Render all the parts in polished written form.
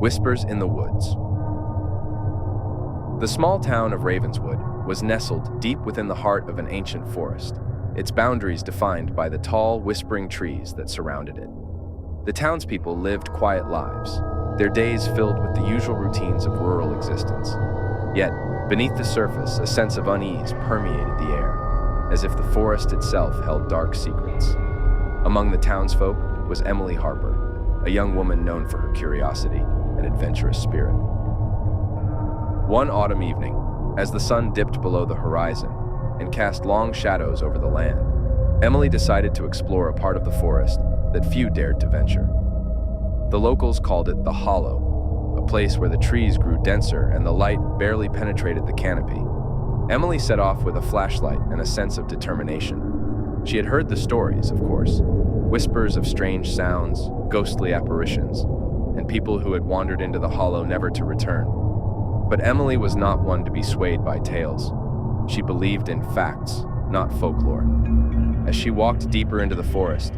Whispers in the Woods. The small town of Ravenswood was nestled deep within the heart of an ancient forest, its boundaries defined by the tall, whispering trees that surrounded it. The townspeople lived quiet lives, their days filled with the usual routines of rural existence. Yet, beneath the surface, a sense of unease permeated the air, as if the forest itself held dark secrets. Among the townsfolk was Emily Harper, a young woman known for her curiosity and adventurous spirit. One autumn evening, as the sun dipped below the horizon and cast long shadows over the land, Emily decided to explore a part of the forest that few dared to venture. The locals called it the Hollow, a place where the trees grew denser and the light barely penetrated the canopy. Emily set off with a flashlight and a sense of determination. She had heard the stories, of course, whispers of strange sounds, ghostly apparitions, and people who had wandered into the Hollow never to return. But Emily was not one to be swayed by tales. She believed in facts, not folklore. As she walked deeper into the forest,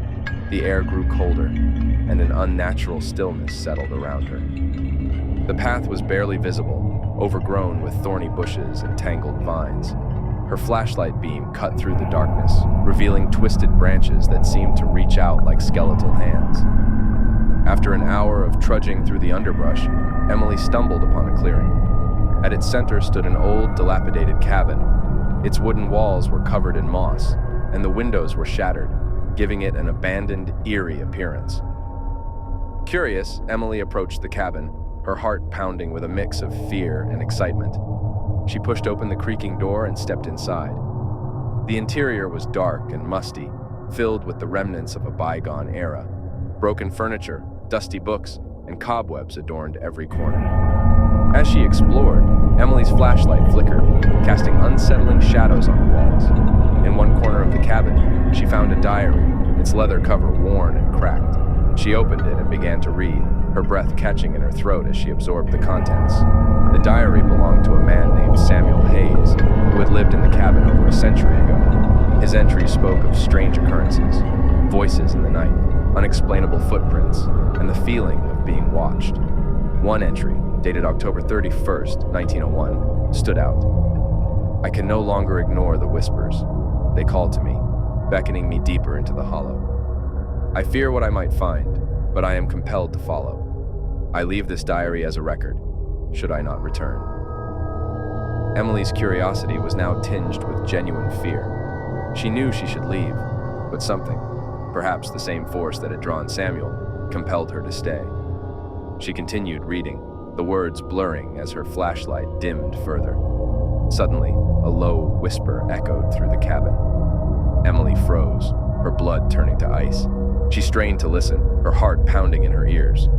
the air grew colder, and an unnatural stillness settled around her. The path was barely visible, overgrown with thorny bushes and tangled vines. Her flashlight beam cut through the darkness, revealing twisted branches that seemed to reach out like skeletal hands. After an hour of trudging through the underbrush, Emily stumbled upon a clearing. At its center stood an old, dilapidated cabin. Its wooden walls were covered in moss, and the windows were shattered, giving it an abandoned, eerie appearance. Curious, Emily approached the cabin, her heart pounding with a mix of fear and excitement. She pushed open the creaking door and stepped inside. The interior was dark and musty, filled with the remnants of a bygone era. Broken furniture, dusty books, and cobwebs adorned every corner. As she explored, Emily's flashlight flickered, casting unsettling shadows on the walls. In one corner of the cabin, she found a diary, its leather cover worn and cracked. She opened it and began to read, her breath catching in her throat as she absorbed the contents. The diary belonged to a man named Samuel Hayes, who had lived in the cabin over a century ago. His entries spoke of strange occurrences, voices in the night, unexplainable footprints, and the feeling of being watched. One entry, dated October 31st, 1901, stood out. "I can no longer ignore the whispers. They call to me, beckoning me deeper into the hollow. I fear what I might find, but I am compelled to follow. I leave this diary as a record, should I not return." Emily's curiosity was now tinged with genuine fear. She knew she should leave, but something, perhaps the same force that had drawn Samuel, compelled her to stay. She continued reading, the words blurring as her flashlight dimmed further. Suddenly, a low whisper echoed through the cabin. Emily froze, her blood turning to ice. She strained to listen, her heart pounding in her ears.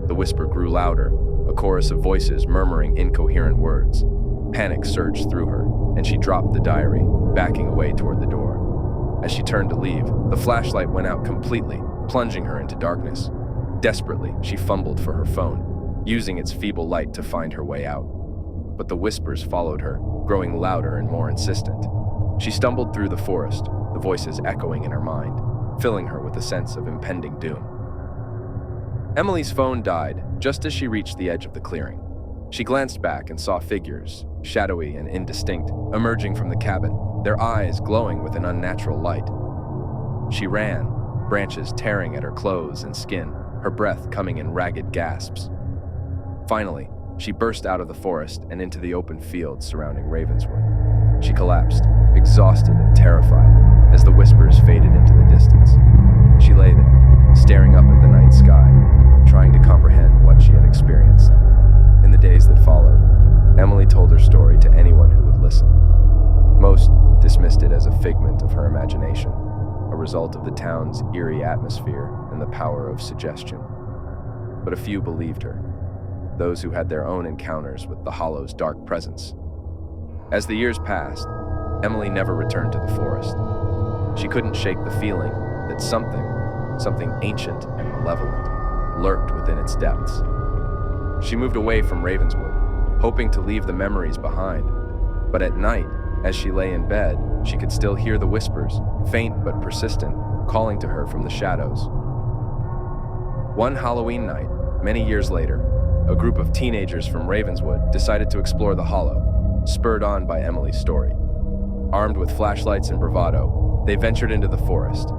The whisper grew louder, a chorus of voices murmuring incoherent words. Panic surged through her, and she dropped the diary, backing away toward the door. As she turned to leave, the flashlight went out completely, plunging her into darkness. Desperately, she fumbled for her phone, using its feeble light to find her way out. But the whispers followed her, growing louder and more insistent. She stumbled through the forest, the voices echoing in her mind, filling her with a sense of impending doom. Emily's phone died just as she reached the edge of the clearing. She glanced back and saw figures, shadowy and indistinct, emerging from the cabin, their eyes glowing with an unnatural light. She ran, branches tearing at her clothes and skin, her breath coming in ragged gasps. Finally, she burst out of the forest and into the open fields surrounding Ravenswood. She collapsed, exhausted and terrified, as the whispers faded into the distance. She lay there, staring up at the night sky, trying to comprehend what she had experienced. In the days that followed, Emily told her story to anyone who would listen. Most dismissed it as a figment of her imagination, a result of the town's eerie atmosphere and the power of suggestion. But a few believed her, those who had their own encounters with the Hollow's dark presence. As the years passed, Emily never returned to the forest. She couldn't shake the feeling that something ancient and malevolent, lurked within its depths. She moved away from Ravenswood, hoping to leave the memories behind. But at night, as she lay in bed, she could still hear the whispers, faint but persistent, calling to her from the shadows. One Halloween night, many years later, a group of teenagers from Ravenswood decided to explore the hollow, spurred on by Emily's story. Armed with flashlights and bravado, they ventured into the forest,